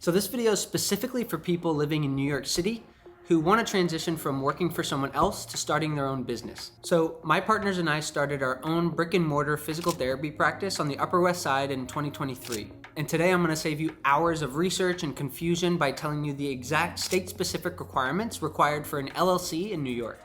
So this video is specifically for people living in New York City who want to transition from working for someone else to starting their own business. So my partners and I started our own brick and mortar physical therapy practice on the Upper West Side in 2023. And today I'm going to save you hours of research and confusion by telling you the exact state-specific requirements required for an LLC in New York.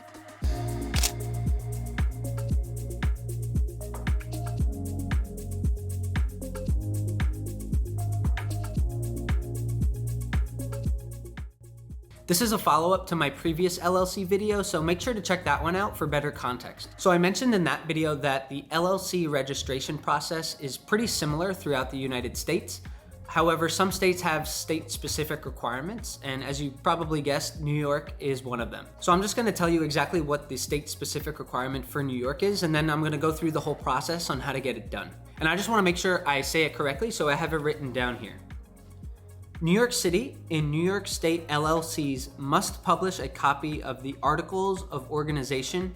This is a follow-up to my previous LLC video, so make sure to check that one out for better context. So I mentioned in that video that the LLC registration process is pretty similar throughout the United States. However, some states have state-specific requirements, and as you probably guessed, New York is one of them. So I'm just gonna tell you exactly what the state-specific requirement for New York is, and then I'm gonna go through the whole process on how to get it done. And I just wanna make sure I say it correctly, so I have it written down here. New York City and New York State LLCs must publish a copy of the Articles of Organization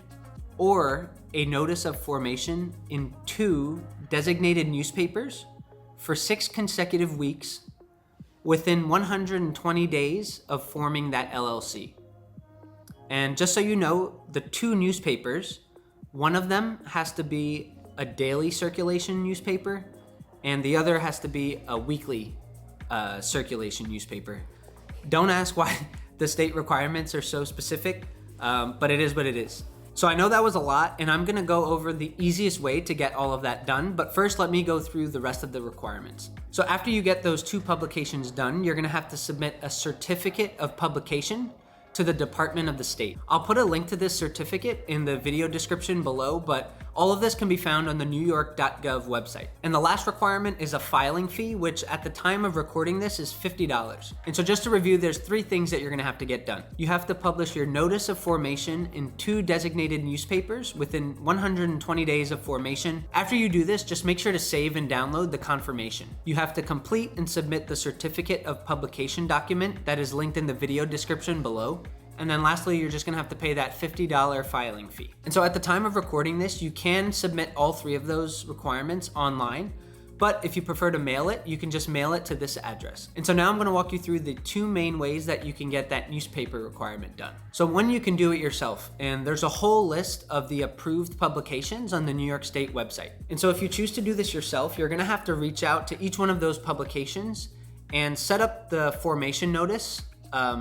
or a Notice of Formation in 2 designated newspapers for 6 consecutive weeks within 120 days of forming that LLC. And just so you know, the 2 newspapers, one of them has to be a daily circulation newspaper and the other has to be a weekly circulation newspaper. Don't ask why the state requirements are so specific, but it is what it is. So I know that was a lot, and I'm gonna go over the easiest way to get all of that done, but first let me go through the rest of the requirements. So after you get those 2 publications done, you're gonna have to submit a certificate of publication to the Department of the State. I'll put a link to this certificate in the video description below, but all of this can be found on the newyork.gov website. And the last requirement is a filing fee, which at the time of recording this is $50. And so just to review, there's 3 things that you're gonna have to get done. You have to publish your notice of formation in 2 designated newspapers within 120 days of formation. After you do this, just make sure to save and download the confirmation. You have to complete and submit the certificate of publication document that is linked in the video description below. And then lastly, you're just gonna have to pay that $50 filing fee. And so at the time of recording this, you can submit all 3 of those requirements online, but if you prefer to mail it, you can just mail it to this address. And so now I'm gonna walk you through the 2 main ways that you can get that newspaper requirement done. So one, you can do it yourself, and there's a whole list of the approved publications on the New York State website. And so if you choose to do this yourself, you're gonna have to reach out to each one of those publications and set up the formation notice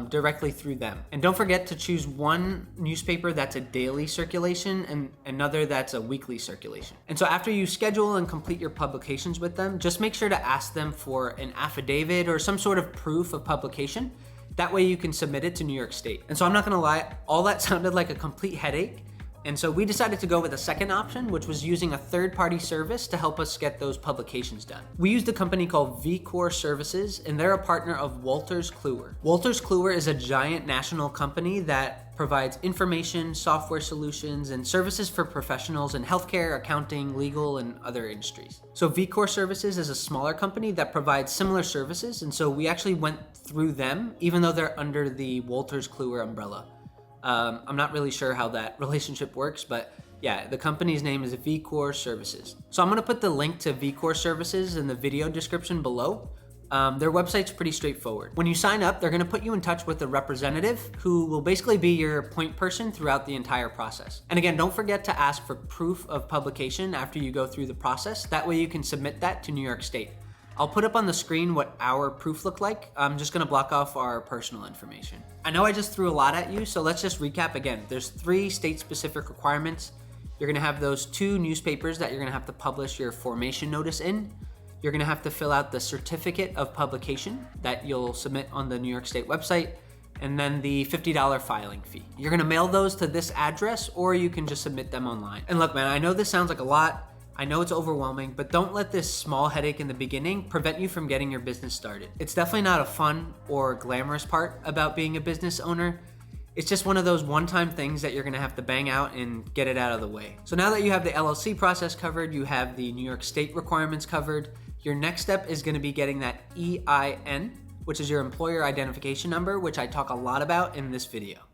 directly through them. And don't forget to choose one newspaper that's a daily circulation and another that's a weekly circulation. And so after you schedule and complete your publications with them, just make sure to ask them for an affidavit or some sort of proof of publication. That way you can submit it to New York State. And so I'm not gonna lie, all that sounded like a complete headache. And so we decided to go with a second option, which was using a third-party service to help us get those publications done. We used a company called VCore Services, and they're a partner of Wolters Kluwer. Wolters Kluwer is a giant national company that provides information, software solutions, and services for professionals in healthcare, accounting, legal, and other industries. So VCore Services is a smaller company that provides similar services, and so we actually went through them, even though they're under the Wolters Kluwer umbrella. I'm not really sure how that relationship works, but yeah, the company's name is VCore Services. So I'm gonna put the link to VCore Services in the video description below. Their website's pretty straightforward. When you sign up, they're gonna put you in touch with a representative who will basically be your point person throughout the entire process. And again, don't forget to ask for proof of publication after you go through the process. That way you can submit that to New York State. I'll put up on the screen what our proof looked like. I'm just gonna block off our personal information. I know I just threw a lot at you, so let's just recap again. There's 3 state-specific requirements. You're gonna have those 2 newspapers that you're gonna have to publish your formation notice in. You're gonna have to fill out the certificate of publication that you'll submit on the New York State website, and then the $50 filing fee. You're gonna mail those to this address, or you can just submit them online. And look, man, I know this sounds like a lot. I know it's overwhelming, but don't let this small headache in the beginning prevent you from getting your business started. It's definitely not a fun or glamorous part about being a business owner. It's just one of those one-time things that you're gonna have to bang out and get it out of the way. So now that you have the LLC process covered, you have the New York State requirements covered, your next step is gonna be getting that EIN, which is your employer identification number, which I talk a lot about in this video.